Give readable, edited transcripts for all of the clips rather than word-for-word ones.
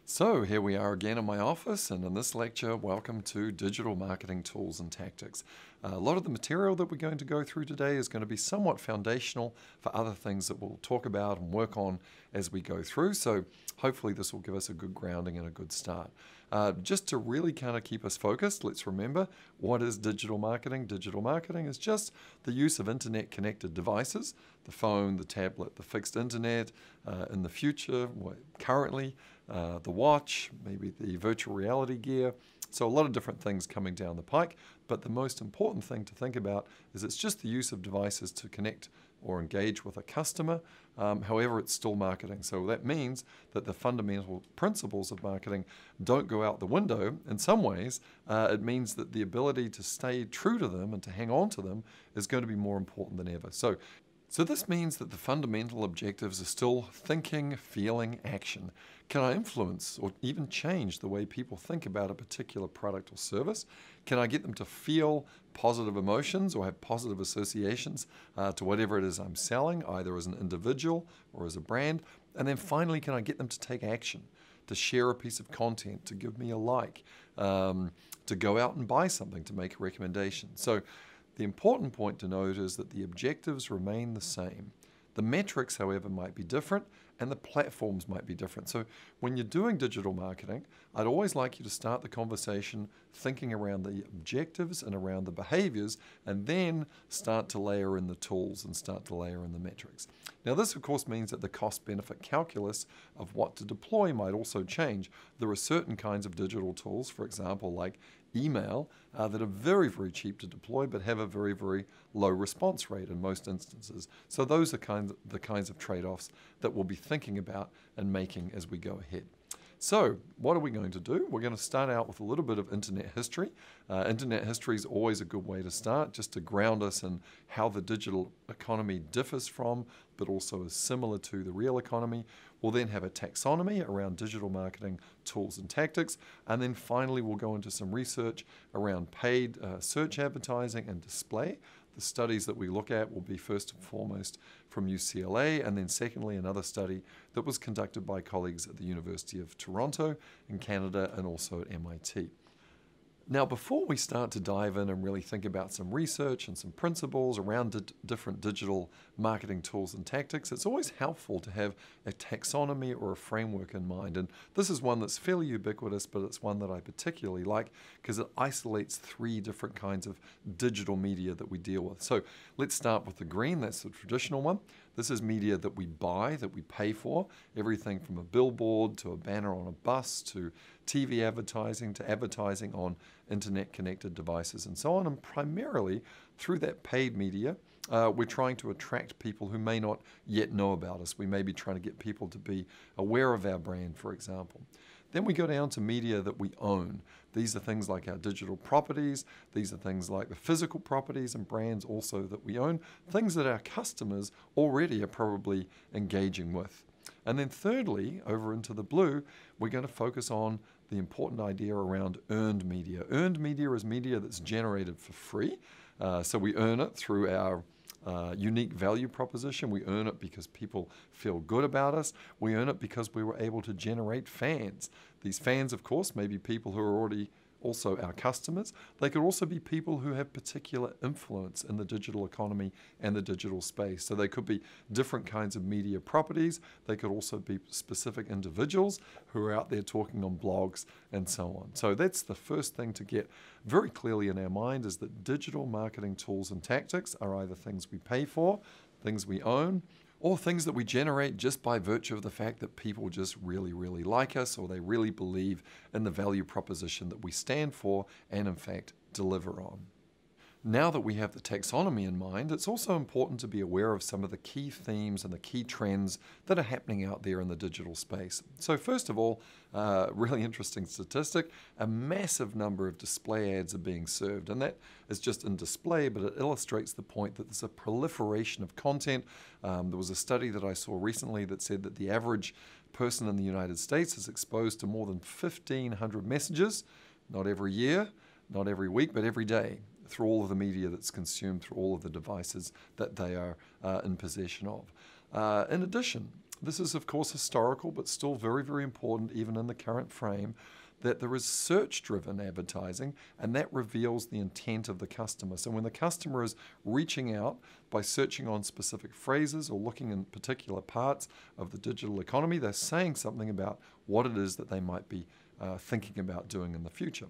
So here we are again in my office, and in this lecture, welcome to Digital Marketing Tools and Tactics. A lot of the material that we're going to go through today is going to be somewhat foundational for other things that we'll talk about and work on as we go through, so hopefully this will give us a good grounding and a good start. Just to really kind of keep us focused, let's remember, what is digital marketing? Digital marketing is just the use of internet-connected devices, the phone, the tablet, the fixed internet, in the future, currently, the watch, maybe the virtual reality gear. So a lot of different things coming down the pike, but the most important thing to think about is it's just the use of devices to connect or engage with a customer. However, it's still marketing. So that means that the fundamental principles of marketing don't go out the window. In some ways, it means that the ability to stay true to them and to hang on to them is going to be more important than ever. So this means that the fundamental objectives are still thinking, feeling, action. Can I influence or even change the way people think about a particular product or service? Can I get them to feel positive emotions or have positive associations to whatever it is I'm selling, either as an individual or as a brand? And then finally, can I get them to take action, to share a piece of content, to give me a like, to go out and buy something, to make a recommendation? So the important point to note is that the objectives remain the same. The metrics, however, might be different, and the platforms might be different. So when you're doing digital marketing, I'd always like you to start the conversation thinking around the objectives and around the behaviors, and then start to layer in the tools and start to layer in the metrics. Now this, of course, means that the cost-benefit calculus of what to deploy might also change. There are certain kinds of digital tools, for example, like email, that are very, very cheap to deploy but have a very, very low response rate in most instances. So those are the kinds of trade-offs that we'll be thinking about and making as we go ahead. So what are we going to do? We're going to start out with a little bit of internet history. Internet history is always a good way to start, just to ground us in how the digital economy differs from, but also is similar to the real economy. We'll then have a taxonomy around digital marketing tools and tactics, and then finally we'll go into some research around paid search advertising and display. The studies that we look at will be first and foremost from UCLA, and then secondly another study that was conducted by colleagues at the University of Toronto in Canada and also at MIT. Now, before we start to dive in and really think about some research and some principles around different digital marketing tools and tactics, it's always helpful to have a taxonomy or a framework in mind. And this is one that's fairly ubiquitous, but it's one that I particularly like because it isolates three different kinds of digital media that we deal with. So let's start with the green. That's the traditional one. This is media that we buy, that we pay for, everything from a billboard to a banner on a bus to TV advertising to advertising on internet-connected devices and so on. And primarily through that paid media, we're trying to attract people who may not yet know about us. We may be trying to get people to be aware of our brand, for example. Then we go down to media that we own. These are things like our digital properties. These are things like the physical properties and brands also that we own, things that our customers already are probably engaging with. And then thirdly, over into the blue, we're going to focus on the important idea around earned media. Earned media is media that's generated for free. So we earn it through our unique value proposition. We earn it because people feel good about us. We earn it because we were able to generate fans. These fans, of course, may be people who are already also our customers. They could also be people who have particular influence in the digital economy and the digital space. So they could be different kinds of media properties. They could also be specific individuals who are out there talking on blogs and so on. So that's the first thing to get very clearly in our mind, is that digital marketing tools and tactics are either things we pay for, things we own, or things that we generate just by virtue of the fact that people just really, really like us, or they really believe in the value proposition that we stand for and in fact deliver on. Now that we have the taxonomy in mind, it's also important to be aware of some of the key themes and the key trends that are happening out there in the digital space. So first of all, really interesting statistic, a massive number of display ads are being served, and that is just in display, but it illustrates the point that there's a proliferation of content. There was a study that I saw recently that said that the average person in the United States is exposed to more than 1,500 messages, not every year, not every week, but every day, through all of the media that's consumed through all of the devices that they are in possession of. In addition, This is, of course, historical, but still very, very important even in the current frame, that there is search-driven advertising, and that reveals the intent of the customer. So when the customer is reaching out by searching on specific phrases or looking in particular parts of the digital economy, they're saying something about what it is that they might be thinking about doing in the future.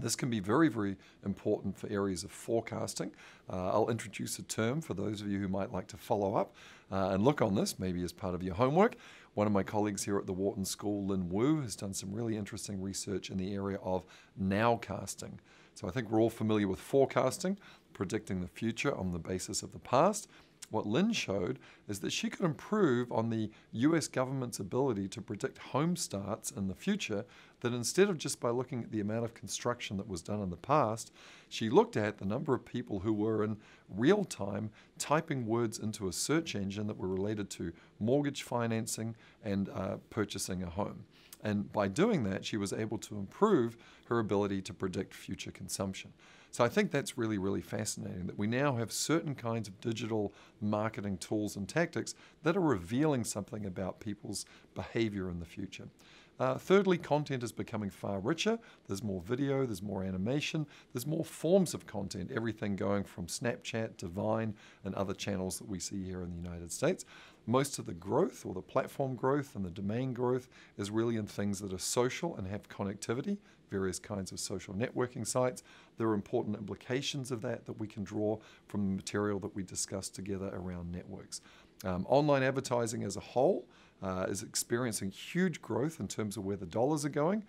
This can be very, very important for areas of forecasting. I'll introduce a term for those of you who might like to follow up and look on this, maybe as part of your homework. One of my colleagues here at the Wharton School, Lin Wu, has done some really interesting research in the area of nowcasting. So I think we're all familiar with forecasting, predicting the future on the basis of the past. What Lin showed is that she could improve on the US government's ability to predict home starts in the future, that instead of just by looking at the amount of construction that was done in the past, she looked at the number of people who were in real time typing words into a search engine that were related to mortgage financing and purchasing a home. And by doing that, she was able to improve her ability to predict future consumption. So I think that's really, really fascinating, that we now have certain kinds of digital marketing tools and tactics that are revealing something about people's behavior in the future. Thirdly, content is becoming far richer. There's more video, there's more animation, there's more forms of content, everything going from Snapchat to Vine and other channels that we see here in the United States. Most of the growth, or the platform growth and the domain growth, is really in things that are social and have connectivity, various kinds of social networking sites. There are important implications of that we can draw from the material that we discussed together around networks. Online advertising as a whole is experiencing huge growth in terms of where the dollars are going,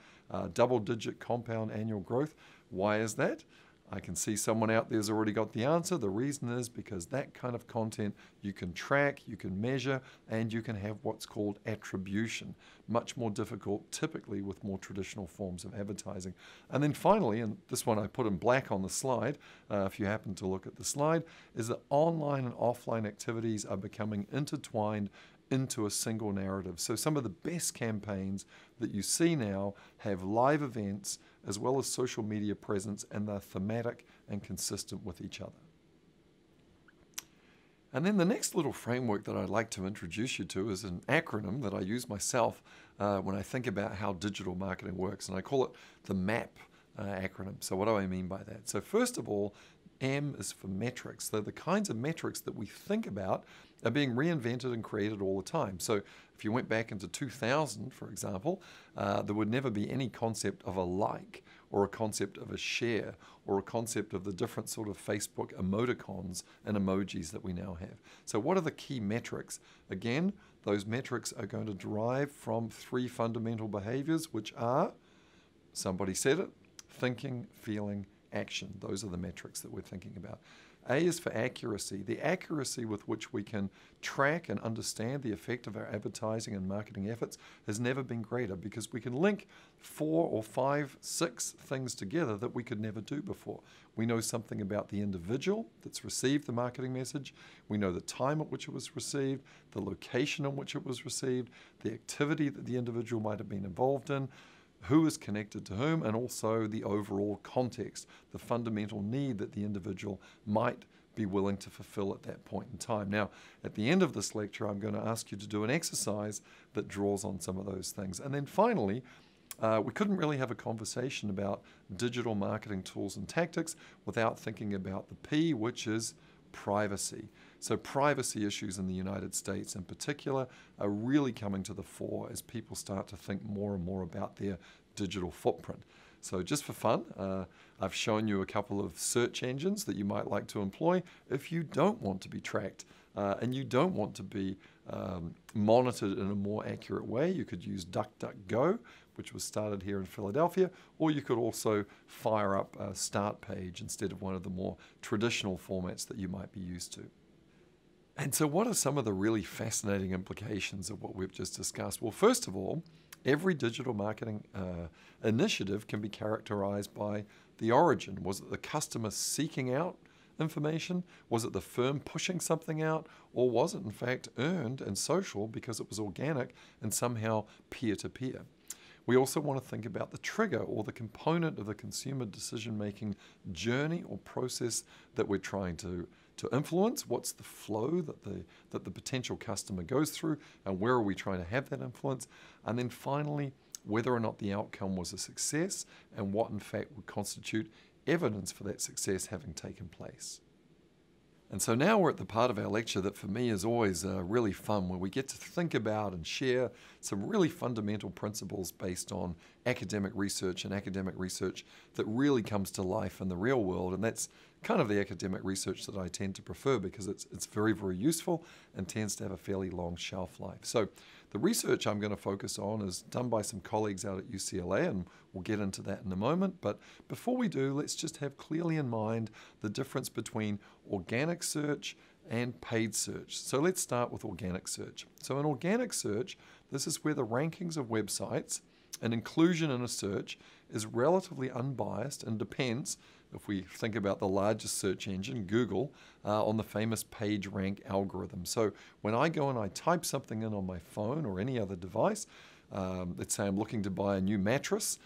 double-digit compound annual growth. Why is that? I can see someone out there has already got the answer. The reason is because that kind of content you can track, you can measure, and you can have what's called attribution. Much more difficult typically with more traditional forms of advertising. And then finally, and this one I put in black on the slide, if you happen to look at the slide, is that online and offline activities are becoming intertwined into a single narrative. So some of the best campaigns that you see now have live events as well as social media presence, and they're thematic and consistent with each other. And then the next little framework that I'd like to introduce you to is an acronym that I use myself when I think about how digital marketing works, and I call it the MAP acronym. So what do I mean by that? So first of all, M is for metrics. They're the kinds of metrics that we think about are being reinvented and created all the time. So if you went back into 2000, for example, there would never be any concept of a like, or a concept of a share, or a concept of the different sort of Facebook emoticons and emojis that we now have. So what are the key metrics? Again, those metrics are going to derive from three fundamental behaviors, which are, somebody said it, thinking, feeling, action. Those are the metrics that we're thinking about. A is for accuracy, the accuracy with which we can track and understand the effect of our advertising and marketing efforts has never been greater, because we can link 4 or 5, 6 things together that we could never do before. We know something about the individual that's received the marketing message. We know the time at which it was received, the location in which it was received, the activity that the individual might have been involved in, who is connected to whom, and also the overall context, the fundamental need that the individual might be willing to fulfill at that point in time. Now, at the end of this lecture, I'm going to ask you to do an exercise that draws on some of those things. And then finally, we couldn't really have a conversation about digital marketing tools and tactics without thinking about the P, which is privacy. So privacy issues in the United States in particular are really coming to the fore as people start to think more and more about their digital footprint. So just for fun, I've shown you a couple of search engines that you might like to employ if you don't want to be tracked and you don't want to be monitored in a more accurate way. You could use DuckDuckGo, which was started here in Philadelphia, or you could also fire up a start page instead of one of the more traditional formats that you might be used to. And so what are some of the really fascinating implications of what we've just discussed? Well, first of all, every digital marketing initiative can be characterized by the origin. Was it the customer seeking out information? Was it the firm pushing something out? Or was it in fact earned and social because it was organic and somehow peer-to-peer? We also want to think about the trigger or the component of the consumer decision-making journey or process that we're trying to to influence? What's the flow that the potential customer goes through, and where are we trying to have that influence? And then finally, whether or not the outcome was a success, and what in fact would constitute evidence for that success having taken place. And so now we're at the part of our lecture that for me is always really fun, where we get to think about and share some really fundamental principles based on academic research, and academic research that really comes to life in the real world. And that's kind of the academic research that I tend to prefer, because it's very, very useful and tends to have a fairly long shelf life. So the research I'm going to focus on is done by some colleagues out at UCLA, and we'll get into that in a moment. But before we do, let's just have clearly in mind the difference between organic search and paid search. So let's start with organic search. So in organic search, this is where the rankings of websites and inclusion in a search is relatively unbiased and depends, if we think about the largest search engine, Google, on the famous PageRank algorithm. So when I go and I type something in on my phone or any other device, let's say I'm looking to buy a new mattress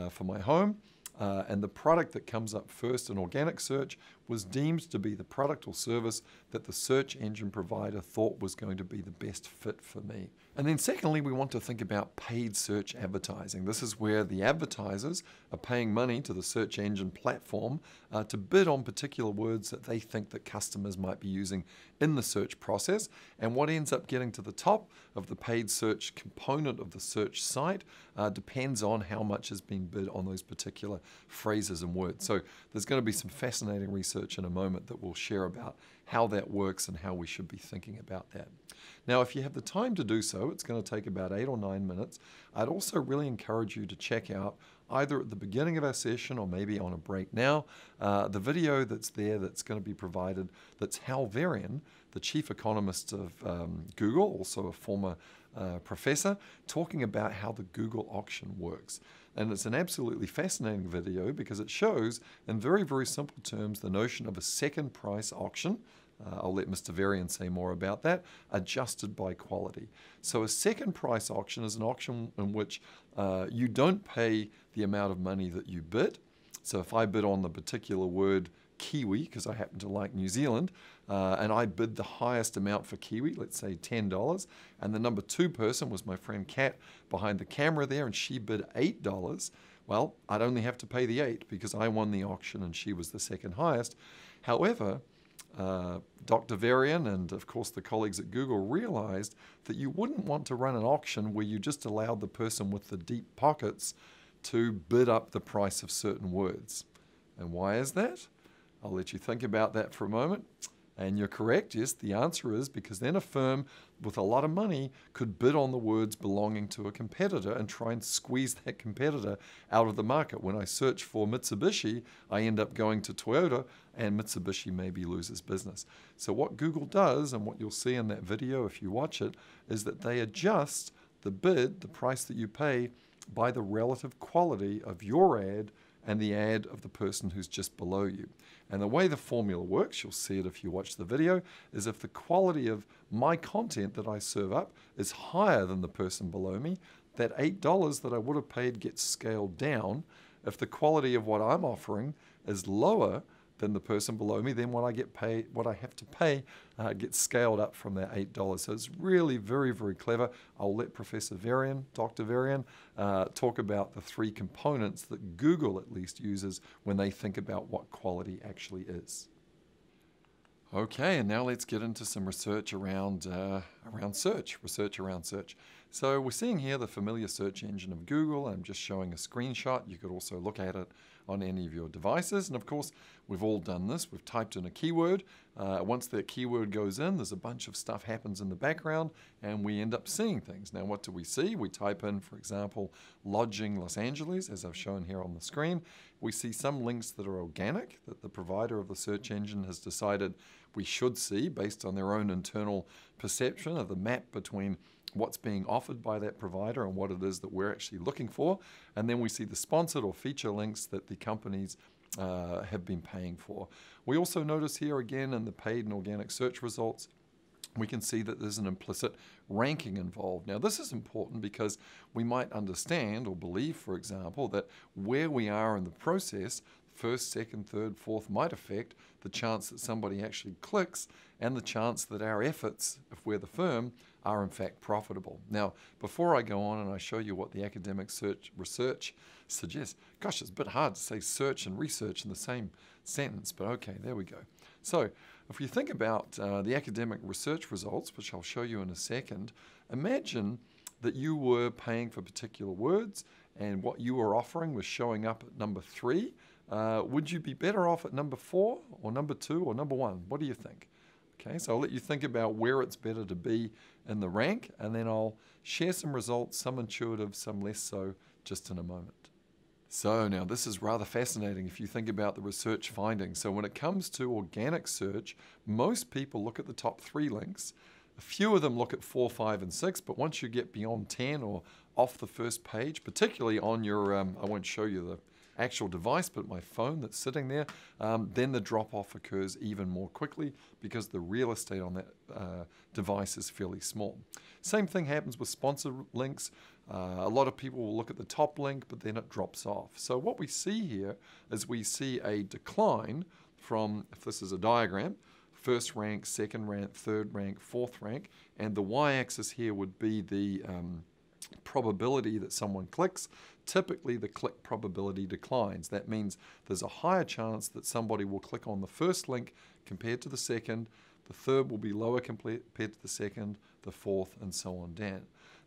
for my home, and the product that comes up first in organic search was deemed to be the product or service that the search engine provider thought was going to be the best fit for me. And then secondly, we want to think about paid search advertising. This is where the advertisers are paying money to the search engine platform to bid on particular words that they think that customers might be using in the search process. And what ends up getting to the top of the paid search component of the search site depends on how much has been bid on those particular phrases and words. So there's going to be some fascinating research in a moment that we'll share about how that works and how we should be thinking about that. Now, if you have the time to do so, it's going to take about 8 or 9 minutes. I'd also really encourage you to check out, either at the beginning of our session or maybe on a break now, the video that's there that's going to be provided, that's Hal Varian, the chief economist of Google, also a former professor, talking about how the Google auction works. And it's an absolutely fascinating video, because it shows in very, very simple terms the notion of a second price auction. I'll let Mr. Varian say more about that, adjusted by quality. So a second price auction is an auction in which you don't pay the amount of money that you bid. So if I bid on the particular word Kiwi, because I happen to like New Zealand, and I bid the highest amount for Kiwi, let's say $10, and the number 2 person was my friend Kat behind the camera there, and she bid $8, well, I'd only have to pay the 8 because I won the auction and she was the second highest. However, Dr. Varian and, of course, the colleagues at Google realized that you wouldn't want to run an auction where you just allowed the person with the deep pockets to bid up the price of certain words. And why is that? I'll let you think about that for a moment. And you're correct, yes, the answer is because then a firm with a lot of money could bid on the words belonging to a competitor and try and squeeze that competitor out of the market. When I search for Mitsubishi, I end up going to Toyota, and Mitsubishi maybe loses business. So what Google does, and what you'll see in that video if you watch it, is that they adjust the bid, the price that you pay, by the relative quality of your ad and the ad of the person who's just below you. And the way the formula works, you'll see it if you watch the video, is if the quality of my content that I serve up is higher than the person below me, that $8 that I would have paid gets scaled down. If the quality of what I'm offering is lower than the person below me, then what I have to pay gets scaled up from that $8. So it's really very, very clever. I'll let Professor Varian, Dr. Varian, talk about the 3 components that Google at least uses when they think about what quality actually is. Okay, and now let's get into some research around search. So we're seeing here the familiar search engine of Google. I'm just showing a screenshot. You could also look at it on any of your devices. And of course, we've all done this. We've typed in a keyword. Once that keyword goes in, there's a bunch of stuff happens in the background, and we end up seeing things. Now, what do we see? We type in, for example, lodging Los Angeles, as I've shown here on the screen. We see some links that are organic, that the provider of the search engine has decided we should see based on their own internal perception of the map between what's being offered by that provider and what it is that we're actually looking for. And then we see the sponsored or feature links that the companies have been paying for. We also notice here again in the paid and organic search results, we can see that there's an implicit ranking involved. Now, this is important because we might understand or believe, for example, that where we are in the process, first, second, third, fourth might affect the chance that somebody actually clicks and the chance that our efforts, if we're the firm, are in fact profitable. Now, before I go on and I show you what the academic research suggests, gosh, it's a bit hard to say search and research in the same sentence, but okay, there we go. So if you think about the academic research results, which I'll show you in a second, imagine that you were paying for particular words and what you were offering was showing up at number 3. Would you be better off at number 4 or number 2 or number 1? What do you think? Okay, so I'll let you think about where it's better to be in the rank, and then I'll share some results, some intuitive, some less so, just in a moment. So now this is rather fascinating if you think about the research findings. So when it comes to organic search, most people look at the top 3 links. A few of them look at 4, 5, and 6, but once you get beyond 10 or off the first page, particularly on your, I won't show you the actual device, but my phone that's sitting there, then the drop-off occurs even more quickly because the real estate on that device is fairly small. Same thing happens with sponsored links. A lot of people will look at the top link, but then it drops off. So what we see here is we see a decline from, if this is a diagram, first rank, second rank, third rank, fourth rank, and the y-axis here would be the probability that someone clicks. Typically the click probability declines. That means there's a higher chance that somebody will click on the first link compared to the second. The third will be lower compared to the second, the fourth, and so on down.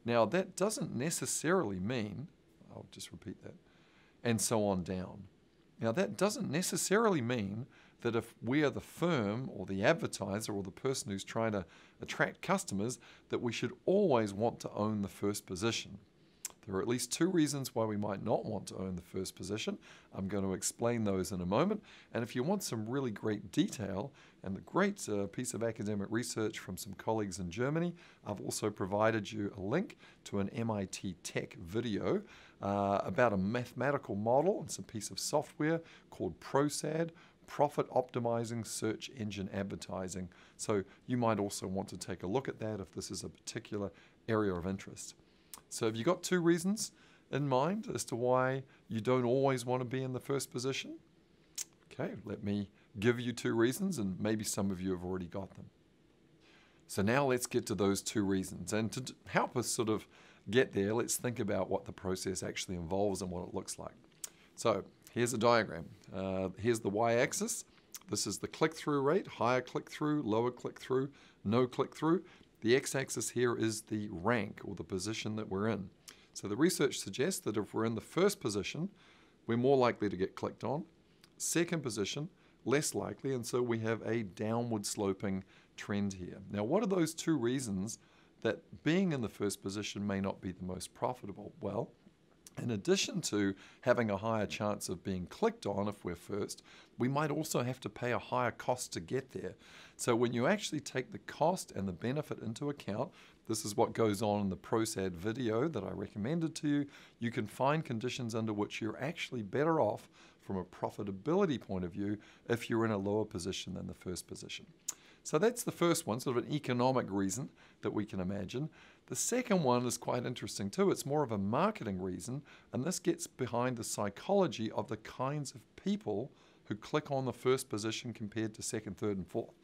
Now that doesn't necessarily mean, I'll just repeat that, and so on down. Now that doesn't necessarily mean that if we are the firm or the advertiser or the person who's trying to attract customers, that we should always want to own the first position. There are at least 2 reasons why we might not want to own the first position. I'm going to explain those in a moment. And if you want some really great detail and a great piece of academic research from some colleagues in Germany, I've also provided you a link to an MIT Tech video about a mathematical model and some piece of software called ProSAD, Profit Optimizing Search Engine Advertising. So you might also want to take a look at that if this is a particular area of interest. So have you got 2 reasons in mind as to why you don't always want to be in the first position? Okay, let me give you 2 reasons, and maybe some of you have already got them. So now let's get to those 2 reasons. And to help us sort of get there, let's think about what the process actually involves and what it looks like. So here's a diagram. Here's the y-axis. This is the click-through rate, higher click-through, lower click-through, no click-through. The x-axis here is the rank or the position that we're in. So the research suggests that if we're in the first position, we're more likely to get clicked on. Second position, less likely, and so we have a downward sloping trend here. Now, what are those 2 reasons that being in the first position may not be the most profitable? Well, in addition to having a higher chance of being clicked on if we're first, we might also have to pay a higher cost to get there. So when you actually take the cost and the benefit into account, this is what goes on in the ProSAD video that I recommended to you, you can find conditions under which you're actually better off from a profitability point of view if you're in a lower position than the first position. So that's the first one, sort of an economic reason that we can imagine. The second one is quite interesting too. It's more of a marketing reason, and this gets behind the psychology of the kinds of people who click on the first position compared to second, third, and fourth.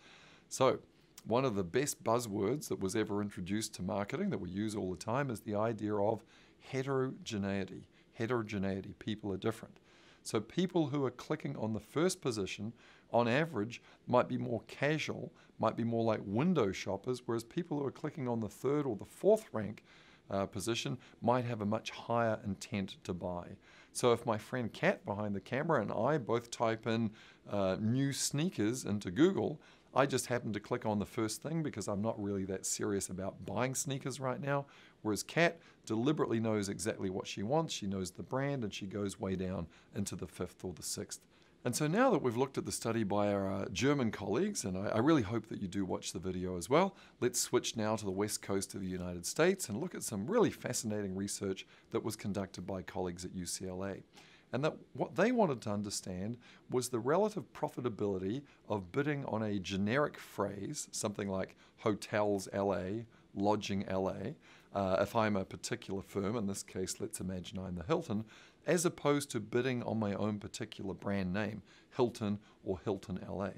So one of the best buzzwords that was ever introduced to marketing that we use all the time is the idea of heterogeneity. Heterogeneity, people are different. So people who are clicking on the first position, on average, might be more casual, might be more like window shoppers, whereas people who are clicking on the third or the fourth rank position might have a much higher intent to buy. So if my friend Kat behind the camera and I both type in new sneakers into Google, I just happen to click on the first thing because I'm not really that serious about buying sneakers right now, whereas Kat deliberately knows exactly what she wants, she knows the brand, and she goes way down into the 5th or the 6th. And so now that we've looked at the study by our German colleagues, and I really hope that you do watch the video as well, let's switch now to the west coast of the United States and look at some really fascinating research that was conducted by colleagues at UCLA. And that what they wanted to understand was the relative profitability of bidding on a generic phrase, something like hotels LA, lodging LA, if I'm a particular firm, in this case, let's imagine I'm the Hilton, as opposed to bidding on my own particular brand name, Hilton or Hilton LA.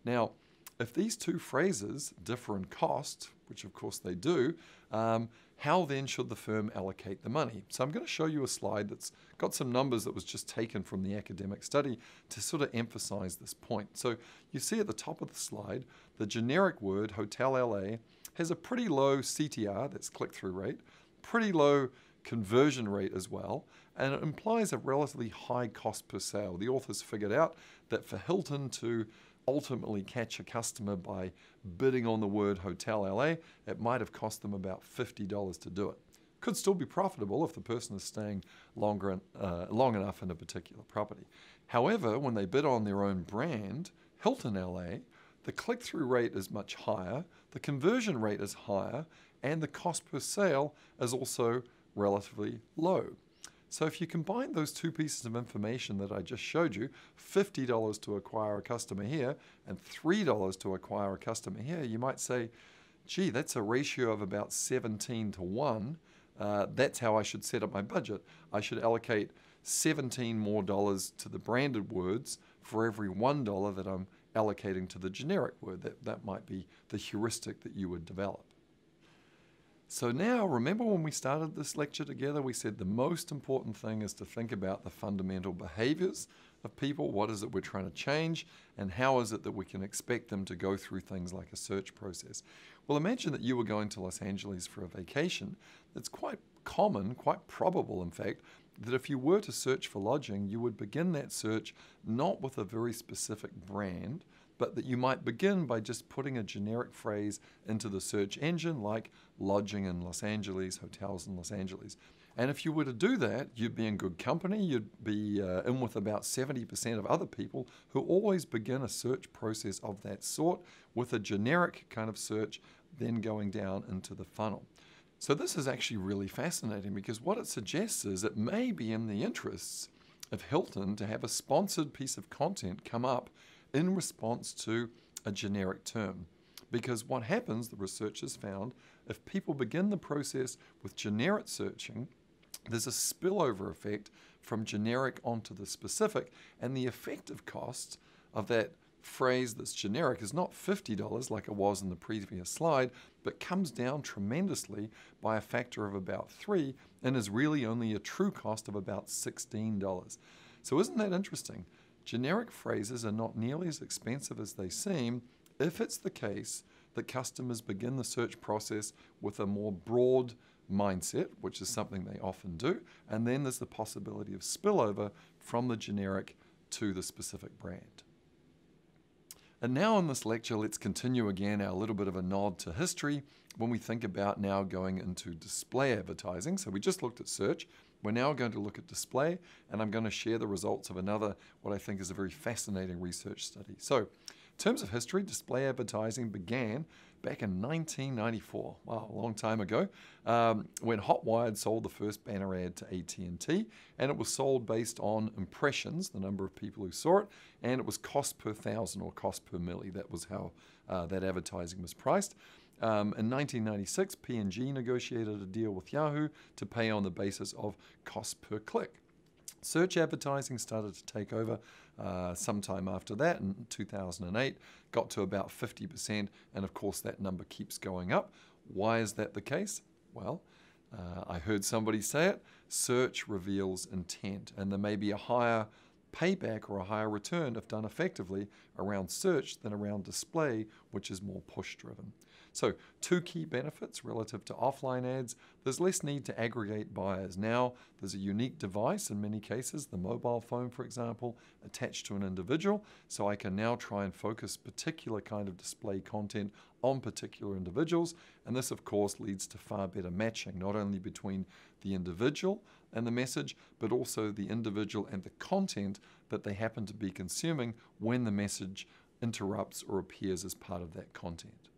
Now, if these two phrases differ in cost, which of course they do, how then should the firm allocate the money? So I'm going to show you a slide that's got some numbers that was just taken from the academic study to sort of emphasize this point. So you see at the top of the slide, the generic word, Hotel LA, has a pretty low CTR, that's click-through rate, pretty low conversion rate as well, and it implies a relatively high cost per sale. The authors figured out that for Hilton to ultimately catch a customer by bidding on the word Hotel LA, it might have cost them about $50 to do it. Could still be profitable if the person is staying long enough in a particular property. However, when they bid on their own brand, Hilton LA, the click-through rate is much higher, the conversion rate is higher, and the cost per sale is also relatively low. So if you combine those two pieces of information that I just showed you, $50 to acquire a customer here and $3 to acquire a customer here, you might say, gee, that's a ratio of about 17 to 1. That's how I should set up my budget. I should allocate 17 more dollars to the branded words for every $1 that I'm allocating to the generic word. That might be the heuristic that you would develop. So now, remember when we started this lecture together, we said the most important thing is to think about the fundamental behaviors of people. What is it we're trying to change? And how is it that we can expect them to go through things like a search process? Well, imagine that you were going to Los Angeles for a vacation. It's quite common, quite probable, in fact, that if you were to search for lodging, you would begin that search not with a very specific brand, but that you might begin by just putting a generic phrase into the search engine like lodging in Los Angeles, hotels in Los Angeles. And if you were to do that, you'd be in good company. You'd be in with about 70% of other people who always begin a search process of that sort with a generic kind of search, then going down into the funnel. So this is actually really fascinating because what it suggests is it may be in the interests of Hilton to have a sponsored piece of content come up in response to a generic term. Because what happens, the researchers found, if people begin the process with generic searching, there's a spillover effect from generic onto the specific, and the effective cost of that phrase that's generic is not $50 like it was in the previous slide, but comes down tremendously by a factor of about 3 and is really only a true cost of about $16. So isn't that interesting? Generic phrases are not nearly as expensive as they seem if it's the case that customers begin the search process with a more broad mindset, which is something they often do, and then there's the possibility of spillover from the generic to the specific brand. And now in this lecture, let's continue again our little bit of a nod to history when we think about now going into display advertising. So we just looked at search. We're now going to look at display, and I'm going to share the results of another, what I think is a very fascinating research study. So in terms of history, display advertising began back in 1994, wow, a long time ago, when Hotwired sold the first banner ad to AT&T, and it was sold based on impressions, the number of people who saw it, and it was cost per thousand or cost per milli. That was how that advertising was priced. In 1996, P&G negotiated a deal with Yahoo to pay on the basis of cost per click. Search advertising started to take over sometime after that in 2008, got to about 50%, and of course that number keeps going up. Why is that the case? Well, I heard somebody say it, search reveals intent, and there may be a higher payback or a higher return if done effectively around search than around display, which is more push driven. So 2 key benefits relative to offline ads. There's less need to aggregate buyers. Now there's a unique device in many cases, the mobile phone for example, attached to an individual, so I can now try and focus particular kind of display content on particular individuals, and this of course leads to far better matching, not only between the individual and the message, but also the individual and the content that they happen to be consuming when the message interrupts or appears as part of that content.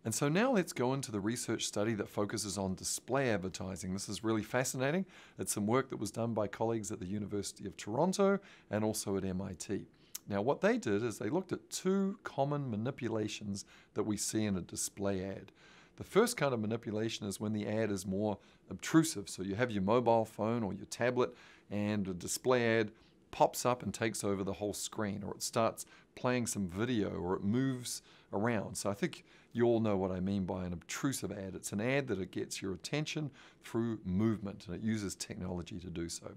And so now let's go into the research study that focuses on display advertising. This is really fascinating. It's some work that was done by colleagues at the University of Toronto and also at MIT. Now what they did is they looked at 2 common manipulations that we see in a display ad. The first kind of manipulation is when the ad is more obtrusive. So you have your mobile phone or your tablet and a display ad pops up and takes over the whole screen, or it starts playing some video, or it moves around. So I think you all know what I mean by an obtrusive ad. It's an ad that it gets your attention through movement, and it uses technology to do so.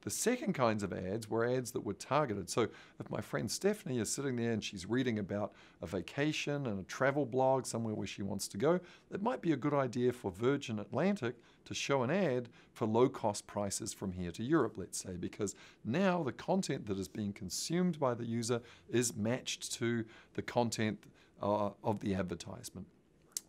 The second kinds of ads were ads that were targeted. So if my friend Stephanie is sitting there and she's reading about a vacation and a travel blog somewhere where she wants to go, it might be a good idea for Virgin Atlantic to show an ad for low-cost prices from here to Europe, let's say, because now the content that is being consumed by the user is matched to the content of the advertisement.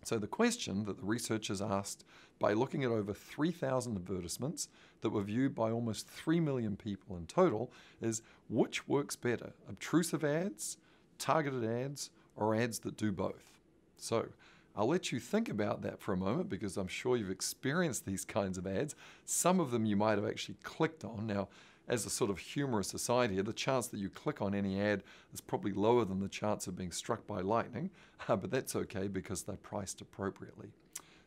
So the question that the researchers asked by looking at over 3,000 advertisements that were viewed by almost 3 million people in total is, which works better, obtrusive ads, targeted ads, or ads that do both? So I'll let you think about that for a moment, because I'm sure you've experienced these kinds of ads. Some of them you might have actually clicked on. Now, as a sort of humorous aside here, the chance that you click on any ad is probably lower than the chance of being struck by lightning, but that's okay because they're priced appropriately.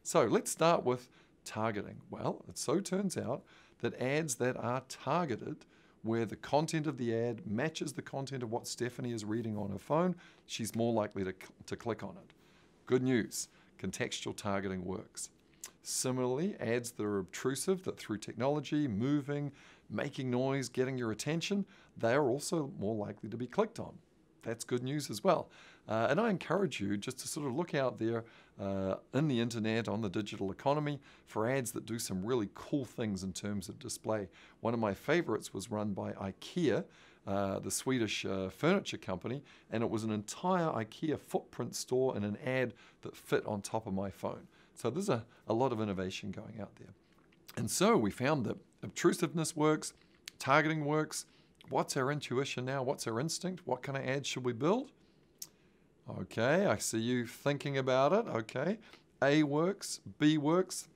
So let's start with targeting. Well, it so turns out that ads that are targeted, where the content of the ad matches the content of what Stephanie is reading on her phone, she's more likely to click on it. Good news, contextual targeting works. Similarly, ads that are obtrusive, that through technology, moving, making noise, getting your attention, they are also more likely to be clicked on. That's good news as well. And I encourage you just to sort of look out there in the internet, on the digital economy, for ads that do some really cool things in terms of display. One of my favorites was run by IKEA, the Swedish furniture company, and it was an entire IKEA footprint store and an ad that fit on top of my phone. So there's a lot of innovation going out there. And so we found that obtrusiveness works, targeting works. What's our intuition now? What's our instinct? What kind of ads should we build? Okay, I see you thinking about it. Okay, A works, B works.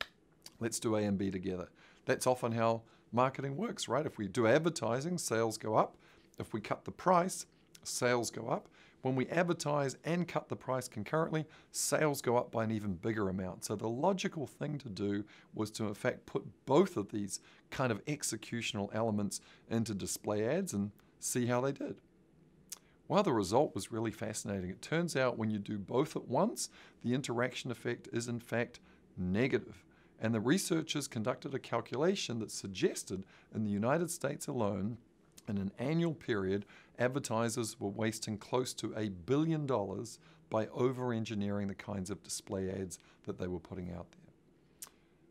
Let's do A and B together. That's often how marketing works, right? If we do advertising, sales go up. If we cut the price, sales go up. When we advertise and cut the price concurrently, sales go up by an even bigger amount. So the logical thing to do was to, in fact, put both of these kind of executional elements into display ads and see how they did. Well, the result was really fascinating. It turns out when you do both at once, the interaction effect is in fact negative. And the researchers conducted a calculation that suggested in the United States alone, in an annual period, advertisers were wasting close to $1 billion by over-engineering the kinds of display ads that they were putting out there.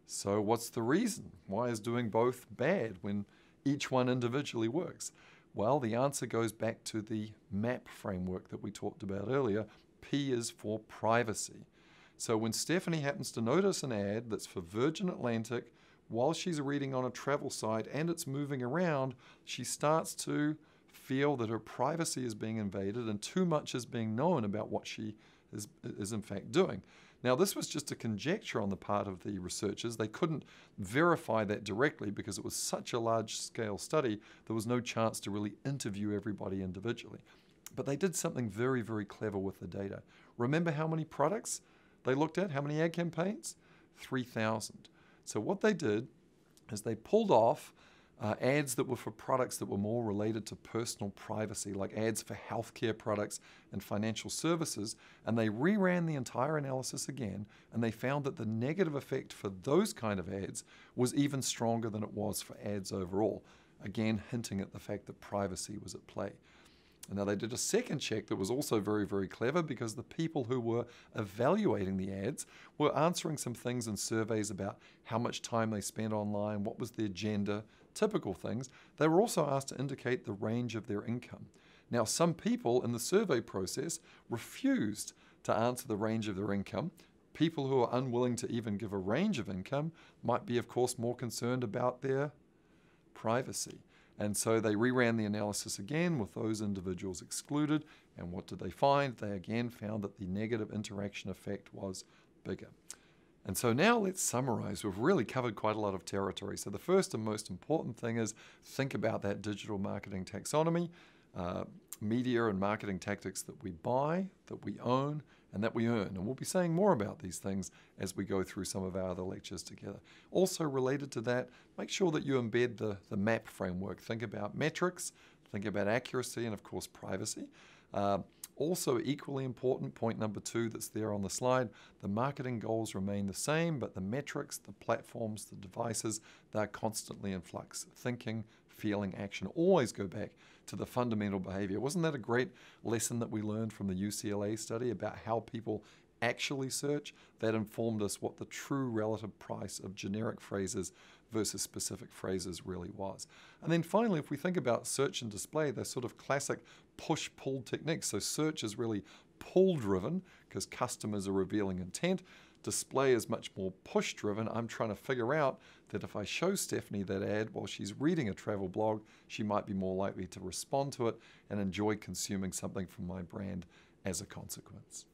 So what's the reason? Why is doing both bad when each one individually works? Well, the answer goes back to the MAP framework that we talked about earlier. P is for privacy. So when Stephanie happens to notice an ad that's for Virgin Atlantic while she's reading on a travel site and it's moving around, she starts to feel that her privacy is being invaded and too much is being known about what she is in fact doing. Now, this was just a conjecture on the part of the researchers. They couldn't verify that directly because it was such a large-scale study, there was no chance to really interview everybody individually. But they did something very, very clever with the data. Remember how many products they looked at? How many ad campaigns? 3,000. So what they did is they pulled off ads that were for products that were more related to personal privacy, like ads for healthcare products and financial services, and they reran the entire analysis again, and they found that the negative effect for those kind of ads was even stronger than it was for ads overall, again hinting at the fact that privacy was at play. And now they did a second check that was also very, very clever, because the people who were evaluating the ads were answering some things in surveys about how much time they spent online, what was their gender, typical things. They were also asked to indicate the range of their income. Now, some people in the survey process refused to answer the range of their income. People who are unwilling to even give a range of income might be, of course, more concerned about their privacy. And so they reran the analysis again with those individuals excluded. And what did they find? They again found that the negative interaction effect was bigger. And so now let's summarize. We've really covered quite a lot of territory. So the first and most important thing is think about that digital marketing taxonomy, media and marketing tactics that we buy, that we own, and that we earn. And we'll be saying more about these things as we go through some of our other lectures together. Also related to that, make sure that you embed the MAP framework. Think about metrics, think about accuracy, and of course privacy. Also equally important, point number 2 that's there on the slide, the marketing goals remain the same, but the metrics, the platforms, the devices, they're constantly in flux. Thinking, feeling, action, always go back to the fundamental behavior. Wasn't that a great lesson that we learned from the UCLA study about how people actually search? That informed us what the true relative price of generic phrases versus specific phrases really was. And then finally, if we think about search and display, they're sort of classic push-pull techniques. So search is really pull-driven because customers are revealing intent. Display is much more push-driven. I'm trying to figure out that if I show Stephanie that ad while she's reading a travel blog, she might be more likely to respond to it and enjoy consuming something from my brand as a consequence.